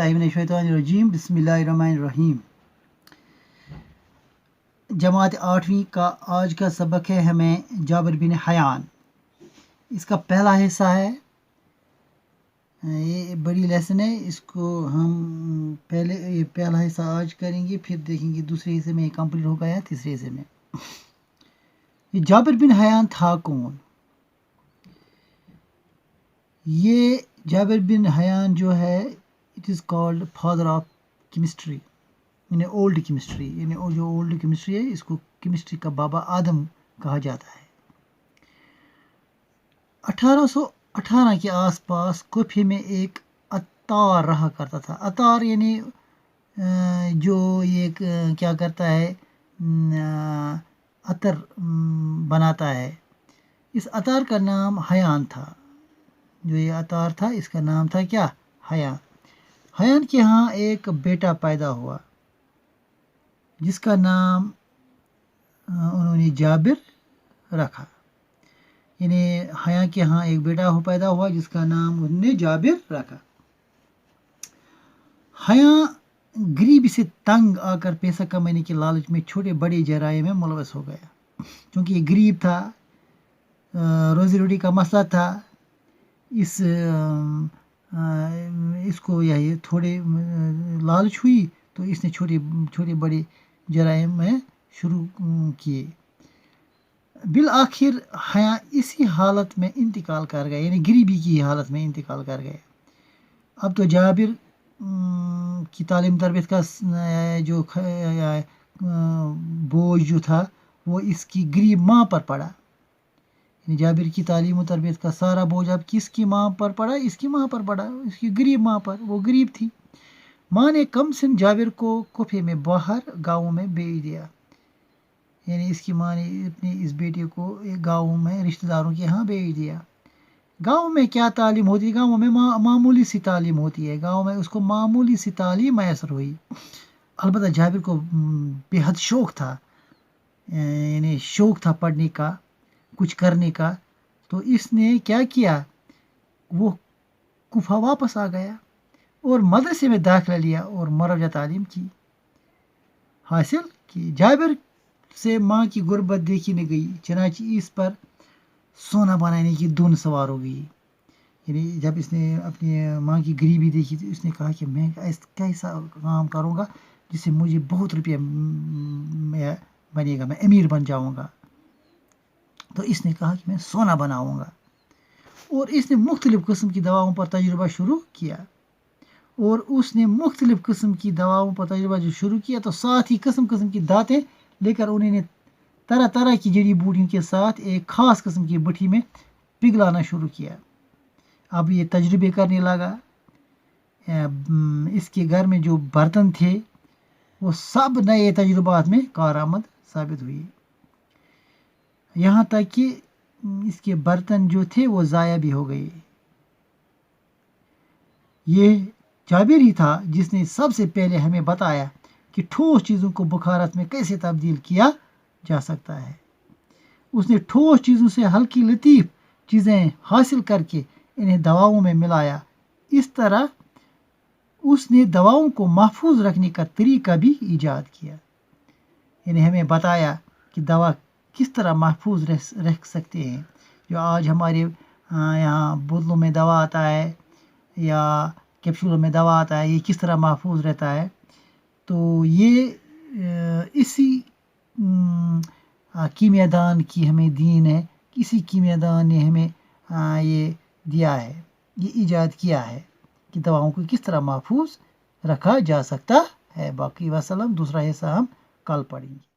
बिस्मिल्लाहि मिनश्शैतानिर्रजीम बिस्मिल्लाहिर्रहमानिर्रहीम। जमात 8वीं का आज का सबक है हमें जाबिर बिन हयान। इसका पहला हिस्सा है, ये बड़ी लेसन है, इसको हम पहले ये पहला हिस्सा आज करेंगे, फिर देखेंगे दूसरे हिस्से में कंप्लीट होगा या तीसरे हिस्से में। ये जाबिर बिन हयान था कौन? ये जाबिर बिन हयान जो है, it is called father of chemistry, यानी ओल्ड केमिस्ट्री, यानी जो ओल्ड केमिस्ट्री है इसको केमिस्ट्री का बाबा आदम कहा जाता है। 1818 के आसपास कोफे में एक अतार रहा करता था। अतार यानी जो ये क्या करता है, अतर बनाता है। इस अतार का नाम हयान था। जो ये अतार था इसका नाम था क्या? हयान। हयान के यहाँ एक बेटा पैदा हुआ जिसका नाम उन्होंने जाबिर रखा। यानी हयान के यहाँ एक बेटा पैदा हुआ जिसका नाम उन्होंने जाबिर रखा। हयान गरीबी से तंग आकर पैसा कमाने के लालच में छोटे बड़े जराये में मुलवस हो गया। क्योंकि ये गरीब था, रोज़ी रोटी का मसला था, इसको यही थोड़े लालच हुई तो इसने छोटे बड़े जराइम में शुरू किए। बिल आखिर हया इसी हालत में इंतकाल कर गए, यानी गरीबी की हालत में इंतकाल कर गए। अब तो जाबिर की तालीम तरबियत का जो बोझ जो था वो इसकी गरीब माँ पर पड़ा। जाबिर की तालीम और तरबियत का सारा बोझ अब किसकी माँ पर पड़ा? इसकी माँ पर पड़ा, इसकी गरीब माँ पर। वो गरीब थी। माँ ने कम सिन जाबिर को कोफे में बाहर गाँव में भेज दिया। यानी इसकी माँ ने अपने इस बेटे को एक गाँव में रिश्तेदारों के यहाँ भेज दिया। गाँव में क्या तालीम होती है? गाँव में मामूली सी तालीम होती है। गाँव में उसको मामूली सी तालीम मैसर हुई। अलबत्ता जाबिर को बेहद शौक़ था, यानी शौक़ था पढ़ने का, कुछ करने का। तो इसने क्या किया, वो कुफा वापस आ गया और मदरसे में दाखिला लिया और मरजा तालीम की हासिल की। जाबिर से माँ की गुर्बत देखी नहीं गई, चनाची इस पर सोना बनाने की धुन सवार हो गई। यानी जब इसने अपनी माँ की गरीबी देखी तो इसने कहा कि मैं कैसा काम करूँगा जिससे मुझे बहुत रुपया बनेगा, मैं अमीर बन जाऊँगा। तो इसने कहा कि मैं सोना बनाऊंगा। और इसने मुख्तलिफ़ किस्म की दवाओं पर तजुर्बा शुरू किया। और उसने मुख्तलिफ़ किस्म की दवाओं पर तजुर्बा जो शुरू किया तो साथ ही किस्म की दातें लेकर उन्होंने तरह तरह की जड़ी बूटियों के साथ एक ख़ास किस्म की भट्टी में पिघलाना शुरू किया। अब ये तजुर्बे करने लगा। इसके घर में जो बर्तन थे वो सब नए तजुर्बात में कारआमद साबित हुए। यहाँ तक कि इसके बर्तन जो थे वो ज़ाया भी हो गए। ये जाबिर ही था जिसने सबसे पहले हमें बताया कि ठोस चीज़ों को बुखारत में कैसे तब्दील किया जा सकता है। उसने ठोस चीज़ों से हल्की लतीफ़ चीज़ें हासिल करके इन्हें दवाओं में मिलाया। इस तरह उसने दवाओं को महफूज रखने का तरीका भी ईजाद किया। यानी हमें बताया कि दवा किस तरह महफूज रख सकते हैं। जो आज हमारे यहाँ बोतलों में दवा आता है या कैप्सूलों में दवा आता है, ये किस तरह महफूज रहता है। तो ये इसी कीमियादान की हमें दीन है, किसी कीमियादान ने हमें ये दिया है, ये ईजाद किया है कि दवाओं को किस तरह महफूज रखा जा सकता है। बाकी वसल्लम, दूसरा हिस्सा हम कल पढ़ेंगे।